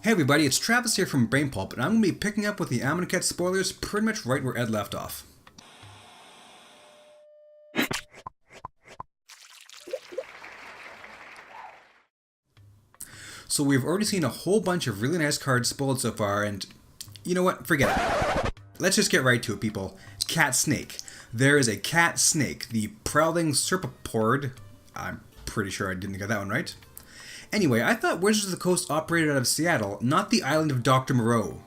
Hey everybody, it's Travis here from Brainpulp, and I'm going to be picking up with the Amonkhet Spoilers pretty much right where Ed left off. So we've already seen a whole bunch of really nice cards spoiled so far, and you know what, forget it. Let's just get right to it, people. Cat Snake. There is a Cat Snake, the Prowling Serpapord. I'm pretty sure I didn't get that one right. Anyway, I thought Wizards of the Coast operated out of Seattle, not the island of Dr. Moreau.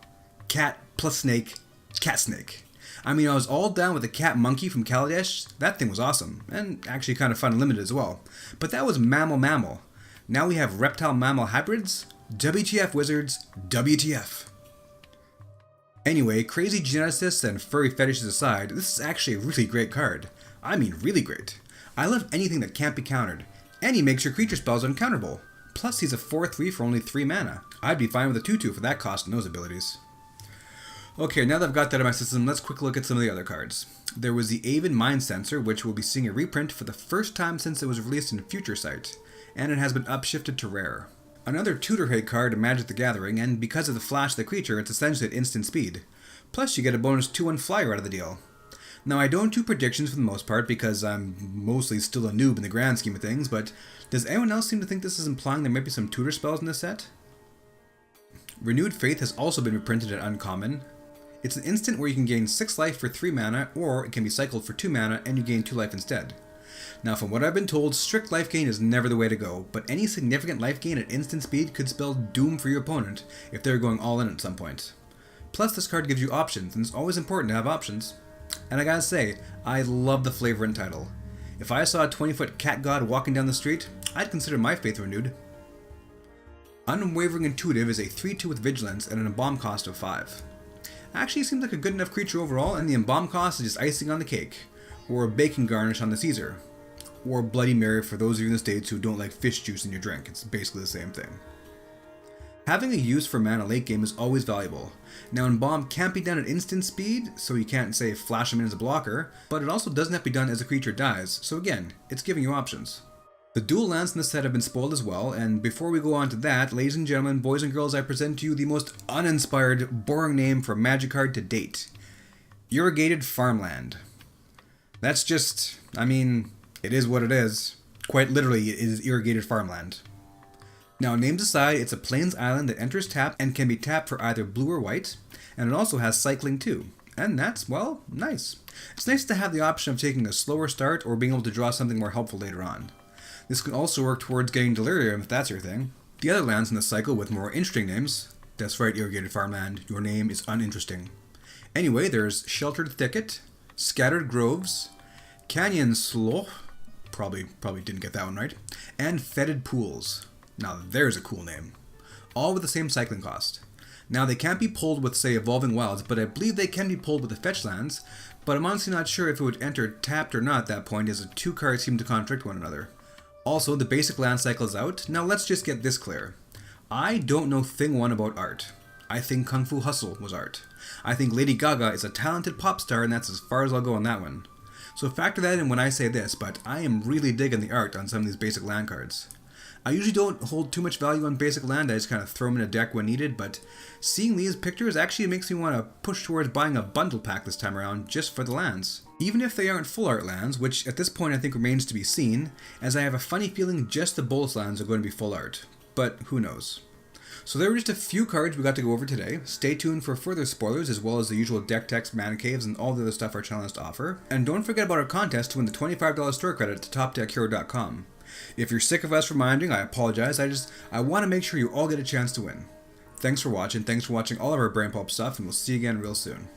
Cat plus snake, cat snake. I mean, I was all down with the cat monkey from Kaladesh. That thing was awesome, and actually kind of fun and limited as well. But that was mammal. Now we have reptile-mammal hybrids? WTF, Wizards, WTF. Anyway, crazy geneticists and furry fetishes aside, this is actually a really great card. I mean, really great. I love anything that can't be countered, and he makes your creature spells uncounterable. Plus, he's a 4/3 for only 3 mana. I'd be fine with a 2/2 for that cost and those abilities. Okay, now that I've got that in my system, let's quick look at some of the other cards. There was the Aven Mind Sensor, which will be seeing a reprint for the first time since it was released in Future Sight, and it has been upshifted to rare. Another tutor hate card in Magic the Gathering, and because of the flash of the creature, it's essentially at instant speed. Plus, you get a bonus 2/1 flyer out of the deal. Now, I don't do predictions for the most part because I'm mostly still a noob in the grand scheme of things, but does anyone else seem to think this is implying there might be some tutor spells in this set? Renewed Faith has also been reprinted at Uncommon. It's an instant where you can gain 6 life for 3 mana, or it can be cycled for 2 mana and you gain 2 life instead. Now, from what I've been told, strict life gain is never the way to go, but any significant life gain at instant speed could spell doom for your opponent if they're going all in at some point. Plus, this card gives you options, and it's always important to have options. And I gotta say, I love the flavor and title. If I saw a 20-foot cat god walking down the street, I'd consider my faith renewed. Unwavering Intuitive is a 3/2 with Vigilance and an Embalm cost of 5. Actually seems like a good enough creature overall, and the Embalm cost is just icing on the cake, or a bacon garnish on the Caesar, or Bloody Mary for those of you in the States who don't like fish juice in your drink. It's basically the same thing. Having a use for mana late game is always valuable. Now, Embalm can't be done at instant speed, so you can't say flash him in as a blocker, but it also doesn't have to be done as a creature dies, so again, it's giving you options. The dual lands in the set have been spoiled as well, and before we go on to that, ladies and gentlemen, boys and girls, I present to you the most uninspired, boring name for a Magic card to date. Irrigated Farmland. That's just, I mean, it is what it is. Quite literally, it is irrigated farmland. Now, names aside, it's a Plains island that enters tapped and can be tapped for either blue or white, and it also has cycling too. And that's, well, nice. It's nice to have the option of taking a slower start or being able to draw something more helpful later on. This can also work towards getting Delirium if that's your thing. The other lands in the cycle with more interesting names. That's right, Irrigated Farmland, your name is uninteresting. Anyway, there's Sheltered Thicket, Scattered Groves, Canyon Slough, probably didn't get that one right, and Fetid Pools. Now there's a cool name. All with the same cycling cost. Now they can't be pulled with, say, Evolving Wilds, but I believe they can be pulled with the fetch lands, but I'm honestly not sure if it would enter tapped or not at that point, as the two cards seem to contradict one another. Also, the basic land cycle is out. Now let's just get this clear. I don't know thing one about art. I think Kung Fu Hustle was art. I think Lady Gaga is a talented pop star, and that's as far as I'll go on that one. So factor that in when I say this, but I am really digging the art on some of these basic land cards. I usually don't hold too much value on basic land, I just kind of throw them in a deck when needed, but seeing these pictures actually makes me want to push towards buying a bundle pack this time around just for the lands. Even if they aren't full art lands, which at this point I think remains to be seen, as I have a funny feeling just the bolus lands are going to be full art, but who knows. So there were just a few cards we got to go over today. Stay tuned for further spoilers as well as the usual deck text, mana caves, and all the other stuff our channel has to offer. And don't forget about our contest to win the $25 store credit to TopDeckHero.com. If you're sick of us reminding, I apologize, I want to make sure you all get a chance to win. Thanks for watching all of our Brain Pulp stuff, and we'll see you again real soon.